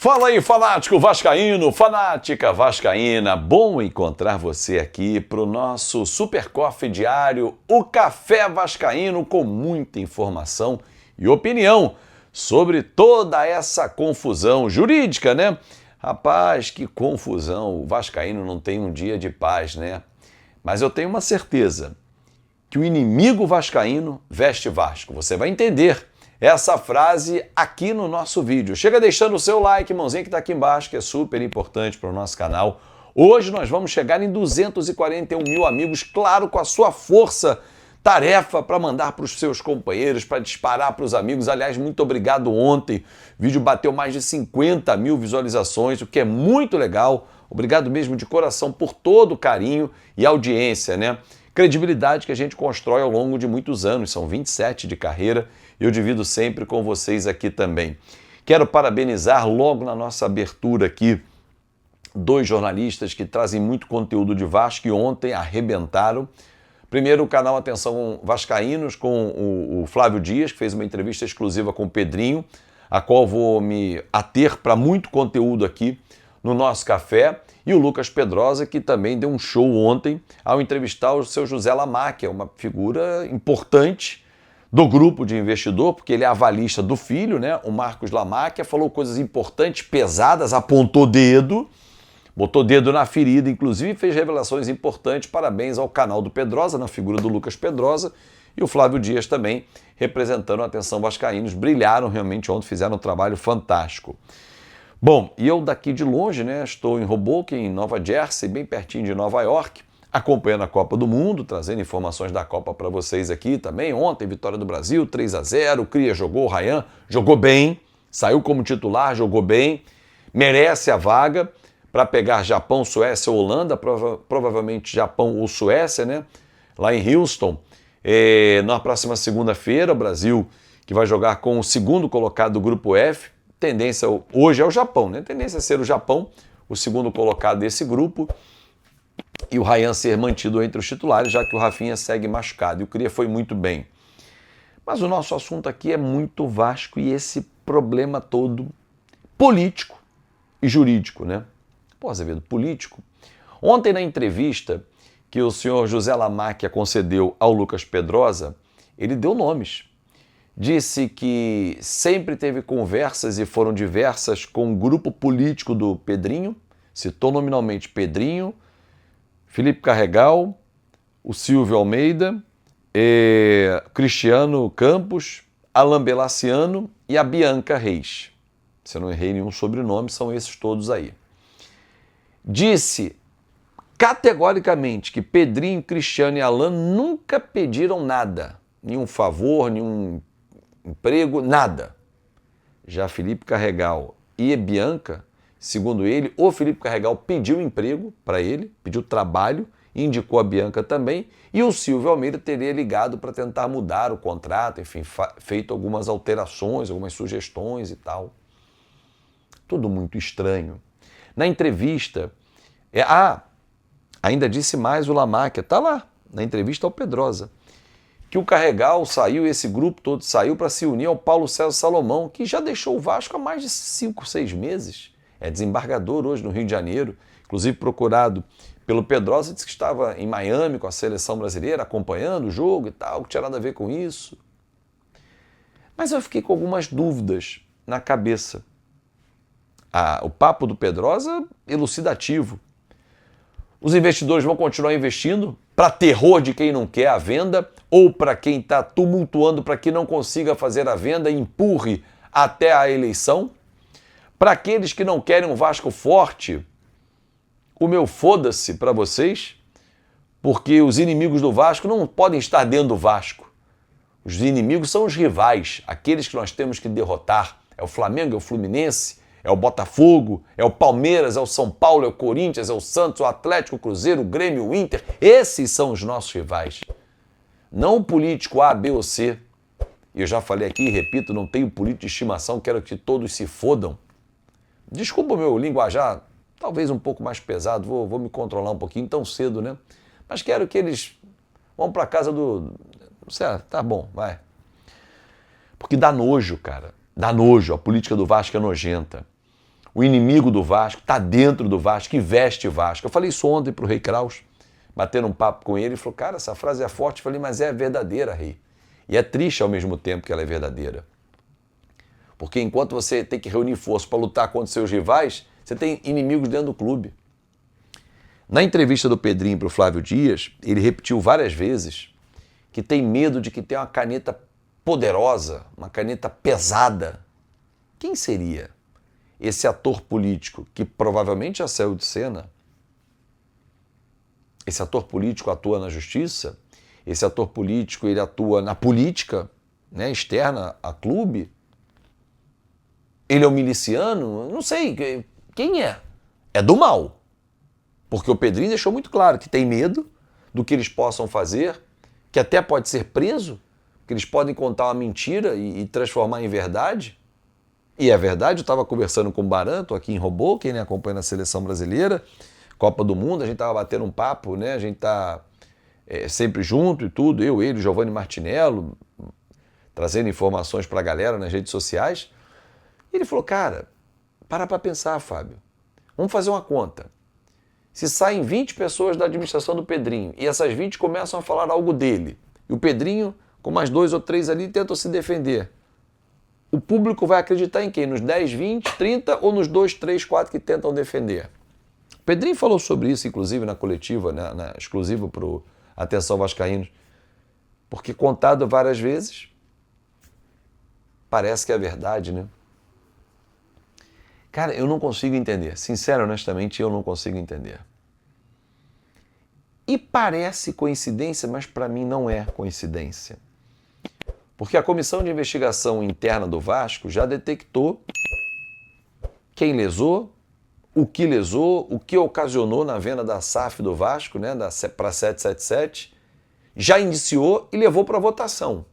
Fala aí, fanático vascaíno, fanática vascaína, bom encontrar você aqui para o nosso Super Coffee diário, o Café Vascaíno, com muita informação e opinião sobre toda essa confusão jurídica, né? Rapaz, que confusão, o vascaíno não tem um dia de paz, né? Mas eu tenho uma certeza, que o inimigo vascaíno veste Vasco. Você vai entender essa frase aqui no nosso vídeo. Chega deixando o seu like, mãozinha que está aqui embaixo, que é super importante para o nosso canal. Hoje nós vamos chegar em 241 mil amigos, claro, com a sua força, tarefa para mandar para os seus companheiros, para disparar para os amigos. Aliás, muito obrigado ontem. O vídeo bateu mais de 50 mil visualizações, o que é muito legal. Obrigado mesmo de coração por todo o carinho e audiência, né? Credibilidade que a gente constrói ao longo de muitos anos, são 27 de carreira, e eu divido sempre com vocês aqui também. Quero parabenizar logo na nossa abertura aqui dois jornalistas que trazem muito conteúdo de Vasco e ontem arrebentaram. Primeiro, o canal Atenção Vascaínos com o Flávio Dias, que fez uma entrevista exclusiva com o Pedrinho, a qual vou me ater para muito conteúdo aqui no nosso café, e o Lucas Pedrosa, que também deu um show ontem ao entrevistar o seu José Lamar, que é uma figura importante do grupo de investidor, porque ele é avalista do filho, né? O Marcos Lamar, que falou coisas importantes, pesadas, apontou dedo, botou dedo na ferida, inclusive fez revelações importantes. Parabéns ao canal do Pedrosa, na figura do Lucas Pedrosa, e o Flávio Dias também, representando a Atenção Vascaínos. Brilharam realmente ontem, fizeram um trabalho fantástico. Bom, e eu daqui de longe, né, estou em Hoboken, em Nova Jersey, bem pertinho de Nova York, acompanhando a Copa do Mundo, trazendo informações da Copa para vocês aqui também. Ontem, vitória do Brasil, 3-0, o Cria jogou, o Ryan jogou bem, saiu como titular, jogou bem, merece a vaga para pegar Japão, Suécia ou Holanda, provavelmente Japão ou Suécia, né, lá em Houston. Na próxima segunda-feira, o Brasil que vai jogar com o segundo colocado do Grupo F, tendência hoje é o Japão, né? Tendência a ser o Japão, o segundo colocado desse grupo, e o Ryan ser mantido entre os titulares, já que o Rafinha segue machucado, e o Cria foi muito bem. Mas o nosso assunto aqui é muito Vasco e esse problema todo político e jurídico, né? Pô, Azevedo, político? Ontem na entrevista que o senhor José Lamacchia concedeu ao Lucas Pedrosa, ele deu nomes. Disse que sempre teve conversas e foram diversas com o grupo político do Pedrinho, citou nominalmente Pedrinho, Felipe Carregal, o Silvio Almeida, Cristiano Campos, Alain Belaciano e a Bianca Reis. Se eu não errei nenhum sobrenome, são esses todos aí. Disse categoricamente que Pedrinho, Cristiano e Alain nunca pediram nada, nenhum favor, nenhum emprego, nada. Já Felipe Carregal e Bianca, segundo ele, o Felipe Carregal pediu emprego para ele, pediu trabalho, indicou a Bianca também, e o Silvio Almeida teria ligado para tentar mudar o contrato, enfim, feito algumas alterações, algumas sugestões e tal. Tudo muito estranho. Na entrevista, ainda disse mais o Lamacchia, tá lá, na entrevista ao Pedrosa, que o Carregal saiu, esse grupo todo saiu para se unir ao Paulo César Salomão, que já deixou o Vasco há mais de 5, 6 meses. É desembargador hoje no Rio de Janeiro, inclusive procurado pelo Pedrosa, disse que estava em Miami com a seleção brasileira, acompanhando o jogo e tal, que tinha nada a ver com isso. Mas eu fiquei com algumas dúvidas na cabeça. O papo do Pedrosa, elucidativo. Os investidores vão continuar investindo para terror de quem não quer a venda ou para quem está tumultuando para que não consiga fazer a venda e empurre até a eleição? Para aqueles que não querem um Vasco forte, o meu foda-se para vocês, porque os inimigos do Vasco não podem estar dentro do Vasco. Os inimigos são os rivais, aqueles que nós temos que derrotar. É o Flamengo, é o Fluminense, é o Botafogo, é o Palmeiras, é o São Paulo, é o Corinthians, é o Santos, o Atlético, o Cruzeiro, o Grêmio, o Inter. Esses são os nossos rivais. Não o político A, B ou C. E eu já falei aqui e repito, não tenho político de estimação, quero que todos se fodam. Desculpa o meu linguajar, talvez um pouco mais pesado, vou me controlar um pouquinho tão cedo, né? Mas quero que eles vão para casa do... Certo, tá bom, vai. Porque dá nojo, cara. Dá nojo, a política do Vasco é nojenta. o inimigo do Vasco, está dentro do Vasco, que veste Vasco. Eu falei isso ontem para o Rei Kraus, batendo um papo com ele, ele falou, cara, essa frase é forte. Eu falei, mas é verdadeira, Rei. E é triste ao mesmo tempo que ela é verdadeira. Porque enquanto você tem que reunir força para lutar contra seus rivais, você tem inimigos dentro do clube. Na entrevista do Pedrinho para o Flávio Dias, ele repetiu várias vezes que tem medo de que tenha uma caneta poderosa, uma caneta pesada. Quem seria esse ator político que provavelmente já saiu de cena? Esse ator político atua na justiça? Esse ator político ele atua na política, né, externa a clube? Ele é um miliciano? Não sei. Quem é? É do mal. Porque o Pedrinho deixou muito claro que tem medo do que eles possam fazer, que até pode ser preso, que eles podem contar uma mentira e transformar em verdade. E é verdade, eu estava conversando com o Baran, estou aqui em Robô, quem acompanha a seleção brasileira, Copa do Mundo, a gente estava batendo um papo, né? A gente está sempre junto e tudo, eu, ele, Giovanni Martinello, trazendo informações para a galera nas redes sociais. E ele falou, cara, para pensar, Fábio, vamos fazer uma conta. Se saem 20 pessoas da administração do Pedrinho e essas 20 começam a falar algo dele, e o Pedrinho, com mais 2 ou 3 ali, tentam se defender, o público vai acreditar em quem? Nos 10, 20, 30 ou nos 2, 3, 4 que tentam defender? O Pedrinho falou sobre isso, inclusive, na coletiva, na exclusiva para o Atenção Vascaínos, porque contado várias vezes, parece que é verdade, né? Cara, eu não consigo entender. Sincero, honestamente, eu não consigo entender. E parece coincidência, mas para mim não é coincidência. Porque a Comissão de Investigação Interna do Vasco já detectou quem lesou, o que ocasionou na venda da SAF do Vasco, né, para 777, já indiciou e levou para votação.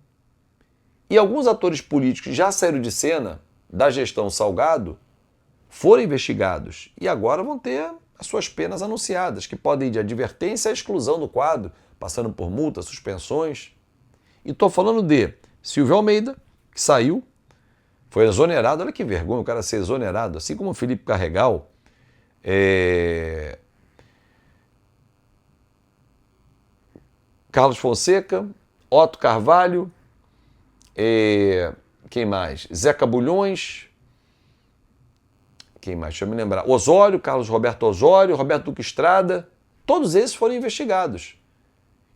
E alguns atores políticos já saíram de cena da gestão Salgado, foram investigados e agora vão ter as suas penas anunciadas, que podem ir de advertência à exclusão do quadro, passando por multas, suspensões. E estou falando de Silvio Almeida, que saiu, foi exonerado, olha que vergonha o cara ser exonerado, assim como o Felipe Carregal, Carlos Fonseca, Otto Carvalho, quem mais? Zeca Bulhões, quem mais? Deixa eu me lembrar. Osório, Carlos Roberto Osório, Roberto Duque Estrada, todos esses foram investigados.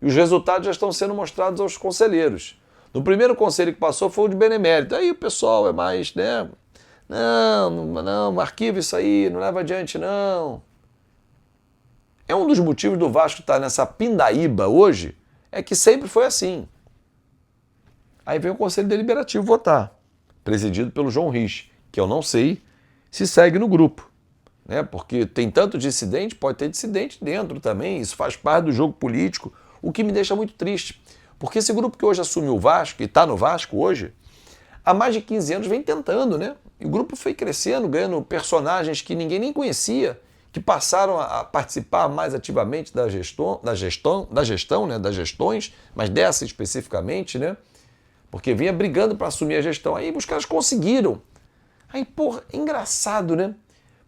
E os resultados já estão sendo mostrados aos conselheiros. No primeiro conselho que passou foi o de benemérito. Aí o pessoal é mais, né? Não, arquiva isso aí, não leva adiante, não. É um dos motivos do Vasco estar nessa pindaíba hoje, é que sempre foi assim. Aí vem o Conselho Deliberativo votar, presidido pelo João Rich, que eu não sei se segue no grupo, né? Porque tem tanto dissidente, pode ter dissidente dentro também, isso faz parte do jogo político, o que me deixa muito triste. Porque esse grupo que hoje assumiu o Vasco, e está no Vasco hoje, há mais de 15 anos vem tentando, né? E o grupo foi crescendo, ganhando personagens que ninguém nem conhecia, que passaram a participar mais ativamente das gestões, mas dessa especificamente, né? Porque vinha brigando para assumir a gestão. Aí os caras conseguiram. Aí, porra, engraçado, né?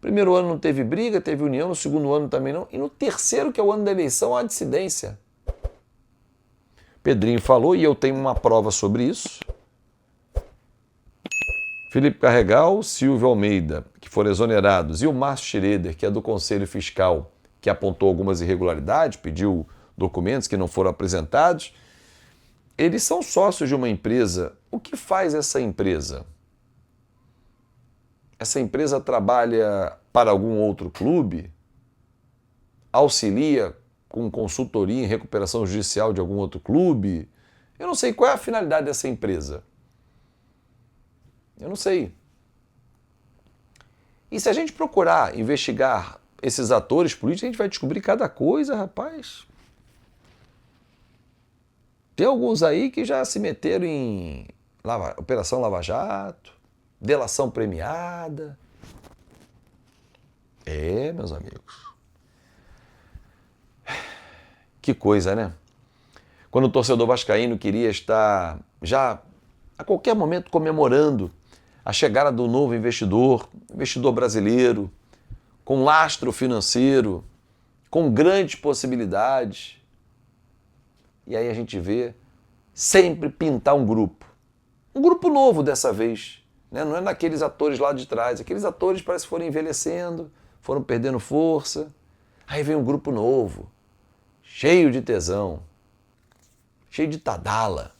Primeiro ano não teve briga, teve união, no segundo ano também não. E no terceiro, que é o ano da eleição, há dissidência. Pedrinho falou, e eu tenho uma prova sobre isso. Felipe Carregal, Silvio Almeida, que foram exonerados, e o Márcio Schroeder, que é do Conselho Fiscal, que apontou algumas irregularidades, pediu documentos que não foram apresentados. Eles são sócios de uma empresa. O que faz essa empresa? Essa empresa trabalha para algum outro clube? Auxilia com consultoria em recuperação judicial de algum outro clube? Eu não sei qual é a finalidade dessa empresa. Eu não sei. E se a gente procurar investigar esses atores políticos, a gente vai descobrir cada coisa, rapaz. Tem alguns aí que já se meteram em Operação Lava Jato, delação premiada. Meus amigos. Que coisa, né? Quando o torcedor vascaíno queria estar já a qualquer momento comemorando a chegada do novo investidor brasileiro, com lastro financeiro, com grandes possibilidades. E aí a gente vê sempre pintar um grupo novo dessa vez, né? Não é naqueles atores lá de trás, aqueles atores parece que foram envelhecendo, foram perdendo força, aí vem um grupo novo, cheio de tesão, cheio de tadala.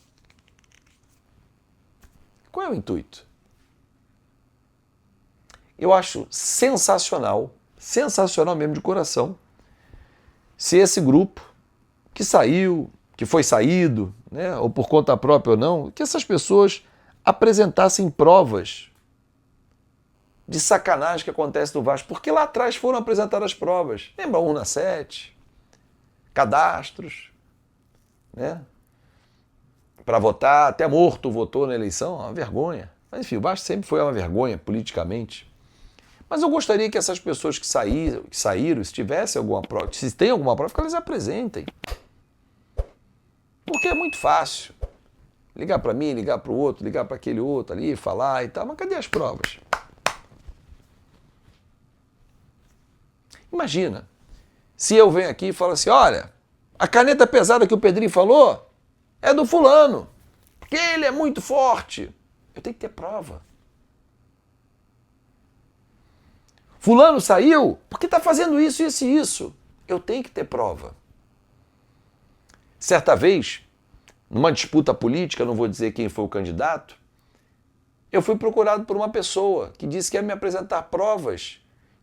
Qual é o intuito? Eu acho sensacional mesmo de coração, se esse grupo que saiu, que foi saído, né, ou por conta própria ou não, que essas pessoas apresentassem provas de sacanagem que acontece no Vasco, porque lá atrás foram apresentadas provas. Lembra 1/7, cadastros, né? Para votar, até morto votou na eleição, uma vergonha. Mas enfim, o Vasco sempre foi uma vergonha politicamente. Mas eu gostaria que essas pessoas que saíram, se tivesse alguma prova, se tem alguma prova, que elas apresentem. Porque é muito fácil. Ligar para mim, ligar para o outro, ligar para aquele outro ali, falar e tal. Mas cadê as provas? Imagina, se eu venho aqui e falo assim, olha, a caneta pesada que o Pedrinho falou é do fulano, porque ele é muito forte. Eu tenho que ter prova. Fulano saiu porque está fazendo isso, isso e isso. Eu tenho que ter prova. Certa vez, numa disputa política, não vou dizer quem foi o candidato, eu fui procurado por uma pessoa que disse que ia me apresentar provas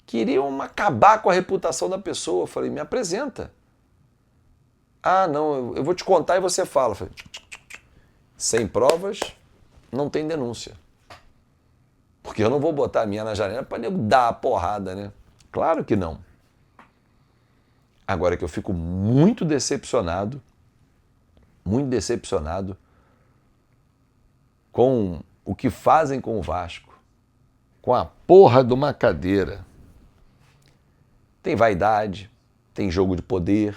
que iriam acabar com a reputação da pessoa. Eu falei, me apresenta. Ah, não, eu vou te contar e você fala. Eu falei, sem provas, não tem denúncia. Porque eu não vou botar a minha na janela para dar a porrada, né? Claro que não. Agora que eu fico muito decepcionado com o que fazem com o Vasco, com a porra de uma cadeira. Tem vaidade, tem jogo de poder,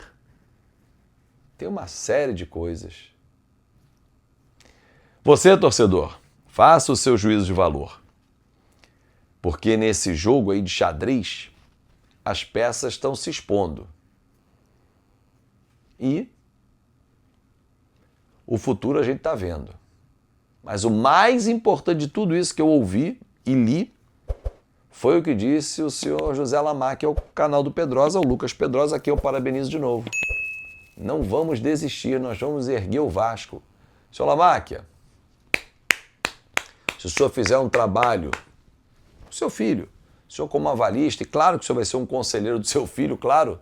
tem uma série de coisas. Você, torcedor, faça o seu juízo de valor. Porque nesse jogo aí de xadrez, as peças estão se expondo. E o futuro a gente está vendo. Mas o mais importante de tudo isso que eu ouvi e li foi o que disse o senhor José Lamacchia ao canal do Pedrosa, o Lucas Pedrosa, aqui eu parabenizo de novo. Não vamos desistir, nós vamos erguer o Vasco. Senhor Lamacchia, se o senhor fizer um trabalho, o seu filho, o senhor como avalista, e claro que o senhor vai ser um conselheiro do seu filho, claro.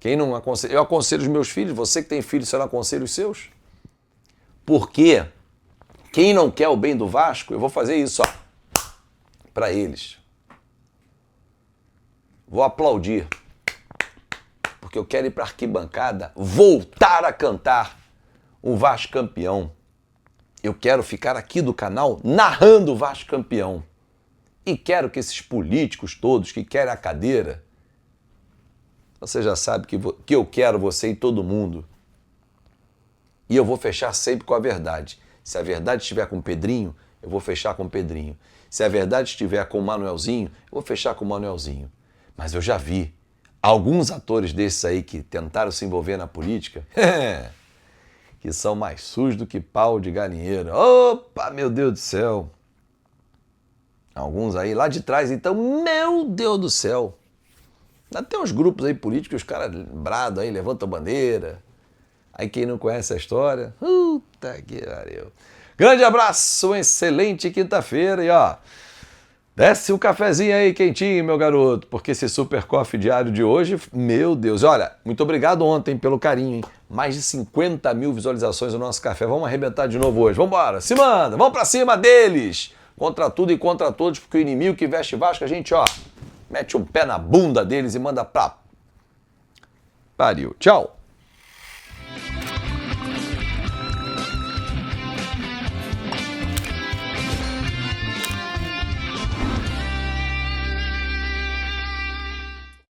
Quem não aconselha? Eu aconselho os meus filhos, você que tem filhos, você não aconselha os seus? Porque quem não quer o bem do Vasco, eu vou fazer isso, ó, para eles. Vou aplaudir, porque eu quero ir para a arquibancada, voltar a cantar o Vasco campeão. Eu quero ficar aqui do canal narrando o Vasco campeão. E quero que esses políticos todos que querem a cadeira, você já sabe que eu quero você e todo mundo. E eu vou fechar sempre com a verdade. Se a verdade estiver com o Pedrinho, eu vou fechar com o Pedrinho. Se a verdade estiver com o Manuelzinho, eu vou fechar com o Manuelzinho. Mas eu já vi alguns atores desses aí que tentaram se envolver na política, que são mais sujos do que pau de galinheiro. Opa, meu Deus do céu! Alguns aí lá de trás, então, meu Deus do céu! Até uns grupos aí políticos, os caras bradam aí, levantam bandeira. Aí quem não conhece a história, puta que pariu. Grande abraço, uma excelente quinta-feira e ó, desce um cafezinho aí quentinho, meu garoto, porque esse Super Coffee diário de hoje, meu Deus, olha, muito obrigado ontem pelo carinho, hein? Mais de 50 mil visualizações no nosso café, vamos arrebentar de novo hoje, vamos embora, se manda, vamos pra cima deles, contra tudo e contra todos, porque o inimigo que veste Vasco, a gente, ó, mete um pé na bunda deles e manda pra pariu. Tchau.